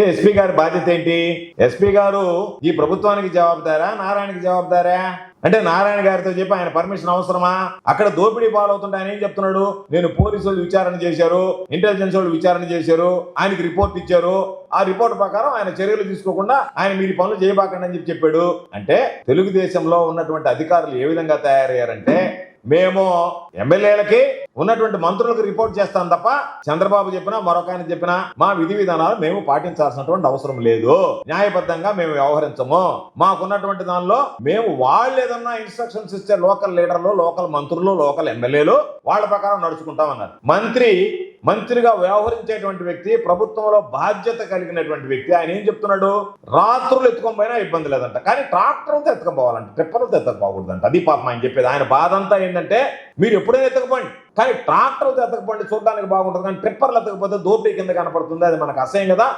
SP గారి బాధ్యత ఏంటి? ఎస్పీ గారు ఈ ప్రభుత్వానికి జవాబుదారా, నారాయణకి జవాబుదారా? అంటే నారాయణ గారితో చెప్పి ఆయన పర్మిషన్ అవసరమా? అక్కడ దోపిడీ పాలవుతుంటే ఆయన ఏం చెప్తున్నాడు? నేను పోలీసులు విచారణ చేశారు, ఇంటెలిజెన్స్ వాళ్ళు విచారణ చేశారు, ఆయనకి రిపోర్ట్ ఇచ్చారు, ఆ రిపోర్ట్ ప్రకారం ఆయన చర్యలు తీసుకోకుండా ఆయన మీరు పనులు చేయబాకండి అని చెప్పాడు. అంటే తెలుగుదేశంలో ఉన్నటువంటి అధికారులు ఏ విధంగా తయారయ్యారంటే, మేము ఎమ్మెల్యేలకి ఉన్నటువంటి మంత్రులకు రిపోర్ట్ చేస్తాం తప్ప చంద్రబాబు చెప్పినా మరొక ఆయన చెప్పినా మా విధి విధానాలు మేము పాటించాల్సినటువంటి అవసరం లేదు, న్యాయబద్ధంగా మేము వ్యవహరించము, మాకున్నటువంటి దానిలో మేము వాళ్ళు ఏదన్నా ఇన్స్ట్రక్షన్స్ ఇచ్చే లోకల్ లీడర్లు, లోకల్ మంత్రులు, లోకల్ ఎమ్మెల్యేలు వాళ్ళ ప్రకారం నడుచుకుంటామన్నారు. మంత్రిగా వ్యవహరించేటువంటి వ్యక్తి, ప్రభుత్వంలో బాధ్యత కలిగినటువంటి వ్యక్తి, ఆయన ఏం చెప్తున్నాడు? రాత్రులు ఎత్తుకొని ఇబ్బంది లేదంట, కానీ ట్రాక్టర్లతో ఎత్తుకపోవాలంట, ట్రిప్పర్లతో ఎత్తకపోకూడదంట. అది పాపం ఆయన చెప్పేది. ఆయన బాధ అంతా ఏంటంటే, మీరు ఎప్పుడైనా ఎత్తకపోండి, కానీ ట్రాక్టర్లతో ఎత్తకపోండి, చూడడానికి బాగుంటుంది, కానీ ట్రిప్పర్లు ఎత్తకపోతే దోపిడీ కింద కనపడుతుంది, అది మనకు అసహ్యం కదా.